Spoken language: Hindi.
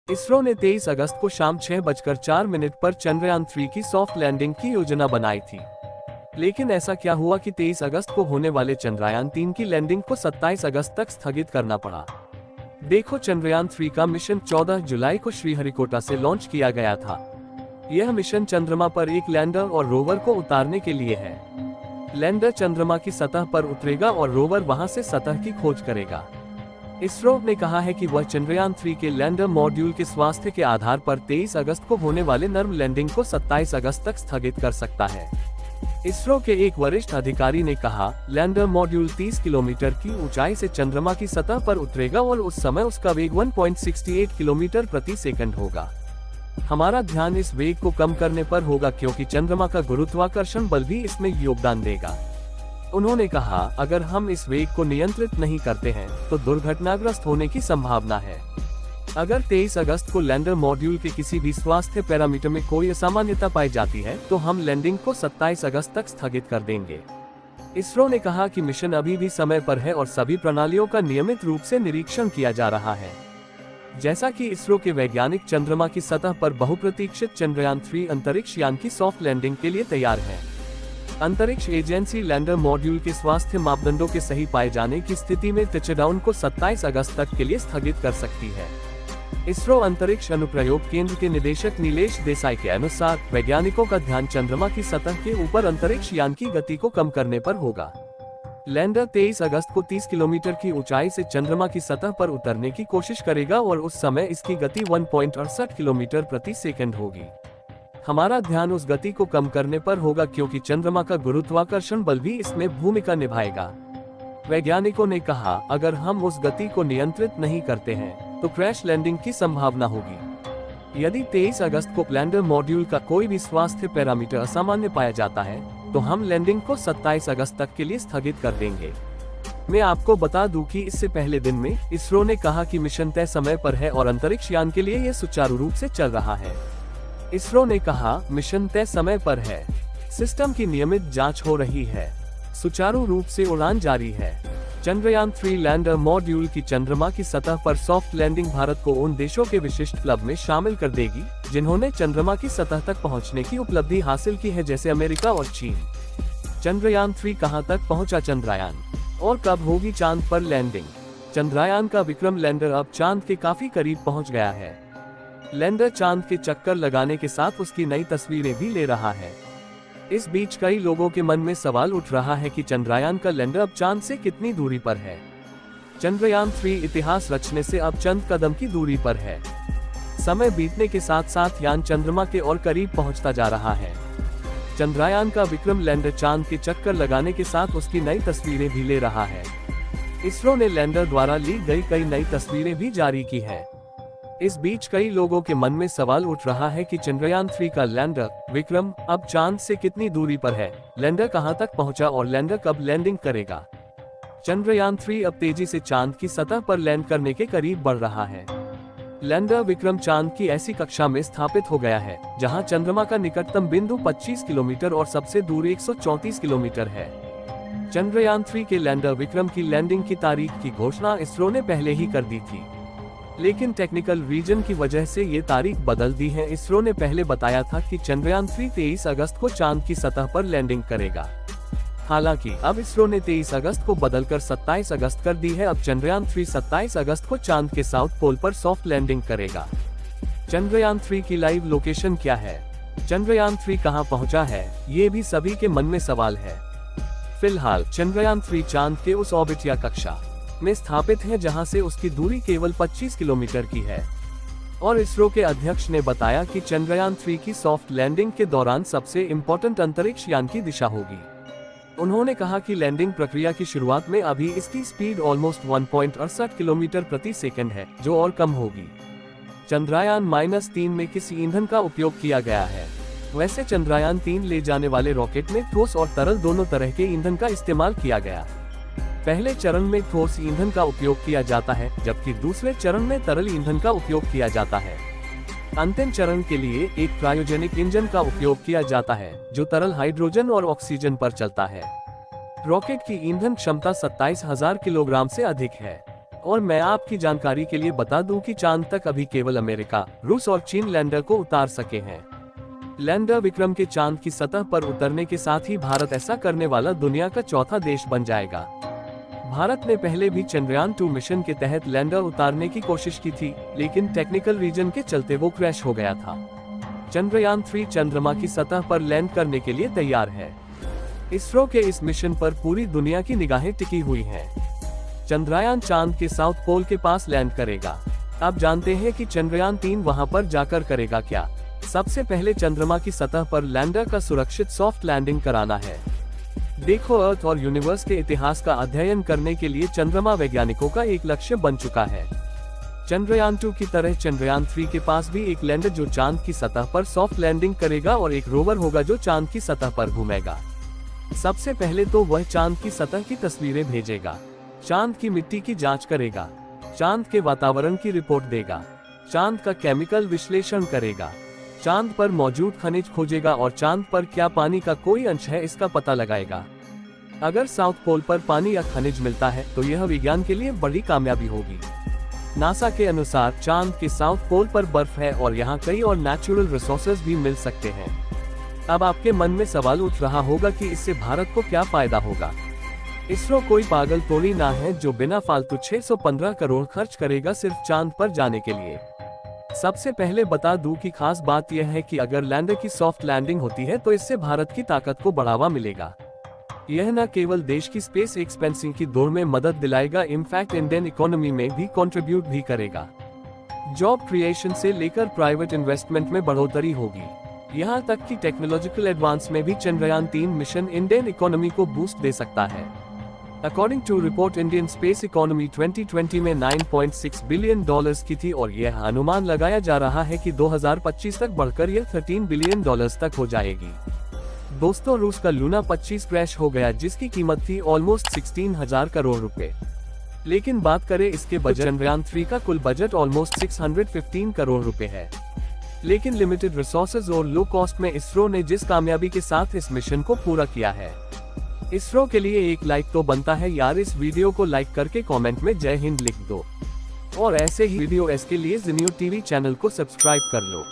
इसरो ने 23 अगस्त को शाम 6:04 पर चंद्रयान 3 की सॉफ्ट लैंडिंग की योजना बनाई थी। लेकिन ऐसा क्या हुआ कि 23 अगस्त को होने वाले चंद्रयान 3 की लैंडिंग को 27 अगस्त तक स्थगित करना पड़ा। देखो, चंद्रयान 3 का मिशन 14 जुलाई को श्रीहरिकोटा से लॉन्च किया गया था। यह मिशन चंद्रमा पर एक लैंडर और रोवर को उतारने के लिए है। लैंडर चंद्रमा की सतह पर उतरेगा और रोवर वहां से सतह की खोज करेगा। इसरो ने कहा है कि वह चंद्रयान 3 के लैंडर मॉड्यूल के स्वास्थ्य के आधार पर 23 अगस्त को होने वाले नर्म लैंडिंग को 27 अगस्त तक स्थगित कर सकता है। इसरो के एक वरिष्ठ अधिकारी ने कहा, लैंडर मॉड्यूल 30 किलोमीटर की ऊंचाई से चंद्रमा की सतह पर उतरेगा और उस समय उसका वेग 1.68 किलोमीटर प्रति सेकंड होगा। हमारा ध्यान इस वेग को कम करने पर होगा क्योंकि चंद्रमा का गुरुत्वाकर्षण बल भी इसमें योगदान देगा। उन्होंने कहा, अगर हम इस वेग को नियंत्रित नहीं करते हैं तो दुर्घटनाग्रस्त होने की संभावना है। अगर 23 अगस्त को लैंडर मॉड्यूल के किसी भी स्वास्थ्य पैरामीटर में कोई असामान्यता पाई जाती है तो हम लैंडिंग को 27 अगस्त तक स्थगित कर देंगे। इसरो ने कहा कि मिशन अभी भी समय पर है और सभी प्रणालियों का नियमित रूप से निरीक्षण किया जा रहा है। जैसा कि इसरो के वैज्ञानिक चंद्रमा की सतह पर बहुप्रतीक्षित चंद्रयान 3 अंतरिक्ष यान की सॉफ्ट लैंडिंग के लिए तैयार है। अंतरिक्ष एजेंसी लैंडर मॉड्यूल के स्वास्थ्य मापदंडों के सही पाए जाने की स्थिति में टचडाउन को 27 अगस्त तक के लिए स्थगित कर सकती है। इसरो अंतरिक्ष अनुप्रयोग केंद्र के निदेशक नीलेश देसाई के अनुसार वैज्ञानिकों का ध्यान चंद्रमा की सतह के ऊपर अंतरिक्ष यान की गति को कम करने पर होगा। लैंडर 23 अगस्त को 30 किलोमीटर की ऊंचाई से चंद्रमा की सतह पर उतरने की कोशिश करेगा और उस समय इसकी गति 1.68 किलोमीटर प्रति सेकंड होगी। हमारा ध्यान उस गति को कम करने पर होगा क्योंकि चंद्रमा का गुरुत्वाकर्षण बल भी इसमें भूमिका निभाएगा। वैज्ञानिकों ने कहा, अगर हम उस गति को नियंत्रित नहीं करते हैं तो क्रैश लैंडिंग की संभावना होगी। यदि 23 अगस्त को लैंडर मॉड्यूल का कोई भी स्वास्थ्य पैरामीटर असामान्य पाया जाता है तो हम लैंडिंग को 27 अगस्त तक के लिए स्थगित कर देंगे। मैं आपको बता दूं कि इससे पहले दिन में इसरो ने कहा कि मिशन तय समय पर है और अंतरिक्ष यान के लिए यह सुचारू रूप से चल रहा है। इसरो ने कहा, मिशन तय समय पर है, सिस्टम की नियमित जांच हो रही है, सुचारू रूप से उड़ान जारी है। चंद्रयान 3 लैंडर मॉड्यूल की चंद्रमा की सतह पर सॉफ्ट लैंडिंग भारत को उन देशों के विशिष्ट क्लब में शामिल कर देगी जिन्होंने चंद्रमा की सतह तक पहुंचने की उपलब्धि हासिल की है, जैसे अमेरिका और चीन। चंद्रयान 3 कहां तक पहुंचा चंद्रयान और कब होगी चांद पर लैंडिंग? चंद्रयान का विक्रम लैंडर अब चांद के काफी करीब पहुंच गया है। लैंडर चांद के चक्कर लगाने के साथ उसकी नई तस्वीरें भी ले रहा है। इस बीच कई लोगों के मन में सवाल उठ रहा है कि चंद्रयान का लैंडर अब चांद से कितनी दूरी पर है। चंद्रयान 3 इतिहास रचने से अब चंद कदम की दूरी पर है। समय बीतने के साथ साथ यान चंद्रमा के और करीब पहुंचता जा रहा है। चंद्रयान का विक्रम लैंडर चांद के चक्कर लगाने के साथ उसकी नई तस्वीरें भी ले रहा है। इसरो ने लैंडर द्वारा ली गई कई नई तस्वीरें भी जारी की है। इस बीच कई लोगों के मन में सवाल उठ रहा है कि चंद्रयान 3 का लैंडर विक्रम अब चांद से कितनी दूरी पर है, लैंडर कहां तक पहुंचा और लैंडर कब लैंडिंग करेगा। चंद्रयान 3 अब तेजी से चांद की सतह पर लैंड करने के करीब बढ़ रहा है। लैंडर विक्रम चांद की ऐसी कक्षा में स्थापित हो गया है जहां चंद्रमा का निकटतम बिंदु 25 किलोमीटर और सबसे दूर 134 किलोमीटर है। चंद्रयान 3 के लैंडर विक्रम की लैंडिंग की तारीख की घोषणा इसरो ने पहले ही कर दी थी, लेकिन टेक्निकल रीजन की वजह से ये तारीख बदल दी है। इसरो ने पहले बताया था कि चंद्रयान 3 23 अगस्त को चांद की सतह पर लैंडिंग करेगा। हालांकि अब इसरो ने 23 अगस्त को बदलकर 27 अगस्त कर दी है। अब चंद्रयान 3 27 अगस्त को चांद के साउथ पोल पर सॉफ्ट लैंडिंग करेगा। चंद्रयान 3 की लाइव लोकेशन क्या है? चंद्रयान 3 कहां पहुंचा है, ये भी सभी के मन में सवाल है। फिलहाल चंद्रयान 3 चांद के उस ऑर्बिट या कक्षा में स्थापित है जहां से उसकी दूरी केवल 25 किलोमीटर की है। और इसरो के अध्यक्ष ने बताया कि चंद्रयान 3 की सॉफ्ट लैंडिंग के दौरान सबसे इम्पोर्टेंट अंतरिक्ष यान की दिशा होगी। उन्होंने कहा कि लैंडिंग प्रक्रिया की शुरुआत में अभी इसकी स्पीड ऑलमोस्ट 1.68 किलोमीटर प्रति सेकंड है, जो और कम होगी। चंद्रयान -3 में किस ईंधन का उपयोग किया गया है? वैसे चंद्रयान 3 ले जाने वाले रॉकेट में ठोस और तरल दोनों तरह के ईंधन का इस्तेमाल किया गया। पहले चरण में ठोस ईंधन का उपयोग किया जाता है, जबकि दूसरे चरण में तरल ईंधन का उपयोग किया जाता है। अंतिम चरण के लिए एक क्रायोजेनिक इंजन का उपयोग किया जाता है, जो तरल हाइड्रोजन और ऑक्सीजन पर चलता है। रॉकेट की ईंधन क्षमता 27,000 किलोग्राम से अधिक है। और मैं आपकी जानकारी के लिए बता दूं कि चांद तक अभी केवल अमेरिका, रूस और चीन लैंडर को उतार सके हैं। लैंडर विक्रम के चांद की सतह पर उतरने के साथ ही भारत ऐसा करने वाला दुनिया का चौथा देश बन जाएगा। भारत ने पहले भी चंद्रयान 2 मिशन के तहत लैंडर उतारने की कोशिश की थी, लेकिन टेक्निकल रीजन के चलते वो क्रैश हो गया था। चंद्रयान 3 चंद्रमा की सतह पर लैंड करने के लिए तैयार है। इसरो के इस मिशन पर पूरी दुनिया की निगाहें टिकी हुई हैं। चंद्रयान चांद के साउथ पोल के पास लैंड करेगा। अब जानते हैं कि चंद्रयान 3 वहां पर जाकर करेगा क्या। सबसे पहले चंद्रमा की सतह पर लैंडर का सुरक्षित सॉफ्ट लैंडिंग कराना है। देखो, अर्थ और यूनिवर्स के इतिहास का अध्ययन करने के लिए चंद्रमा वैज्ञानिकों का एक लक्ष्य बन चुका है। चंद्रयान 2 की तरह चंद्रयान 3 के पास भी एक लैंडर जो चांद की सतह पर सॉफ्ट लैंडिंग करेगा और एक रोवर होगा जो चांद की सतह पर घूमेगा। सबसे पहले तो वह चांद की सतह की तस्वीरें भेजेगा, चांद की मिट्टी की जांच करेगा, चांद के वातावरण की रिपोर्ट देगा, चांद का केमिकल विश्लेषण करेगा, चांद पर मौजूद खनिज खोजेगा और चांद पर क्या पानी का कोई अंश है इसका पता लगाएगा। अगर साउथ पोल पर पानी या खनिज मिलता है तो यह विज्ञान के लिए बड़ी कामयाबी होगी। नासा के अनुसार चांद के साउथ पोल पर बर्फ है और यहाँ कई और नेचुरल रिसोर्सेज भी मिल सकते हैं। अब आपके मन में सवाल उठ रहा होगा कि इससे भारत को क्या फायदा होगा। इसरो कोई पागल थोड़ी ना है जो बिना फालतू 615 करोड़ खर्च करेगा सिर्फ चांद पर जाने के लिए। सबसे पहले बता दूं कि खास बात यह है कि अगर लैंडर की सॉफ्ट लैंडिंग होती है तो इससे भारत की ताकत को बढ़ावा मिलेगा। यह न केवल देश की स्पेस एक्सपेंसिंग की दौड़ में मदद दिलाएगा, इनफैक्ट इंडियन इकोनॉमी में भी कंट्रीब्यूट भी करेगा। जॉब क्रिएशन से लेकर प्राइवेट इन्वेस्टमेंट में बढ़ोतरी होगी। यहाँ तक कि टेक्नोलॉजिकल एडवांस में भी चंद्रयान 3 मिशन इंडियन इकोनॉमी को बूस्ट दे सकता है। According to report, Indian space economy 2020 में $9.6 बिलियन की थी और यह अनुमान लगाया जा रहा है कि 2025 तक बढ़कर यह $13 बिलियन तक हो जाएगी। दोस्तों, रूस का लूना 25 क्रैश हो गया जिसकी कीमत थी ऑलमोस्ट 16,000 करोड़ रुपए। लेकिन बात करें इसके बजट, चंद्रयान 3 का कुल बजट ऑलमोस्ट 615 करोड़ रुपए है। लेकिन लिमिटेड रिसोर्सेज और लो कॉस्ट में इसरो ने जिस कामयाबी के साथ इस मिशन को पूरा किया है, इसरो के लिए एक लाइक तो बनता है यार। इस वीडियो को लाइक करके कमेंट में जय हिंद लिख दो और ऐसे ही वीडियो के लिए जी न्यूज़ टीवी चैनल को सब्सक्राइब कर लो।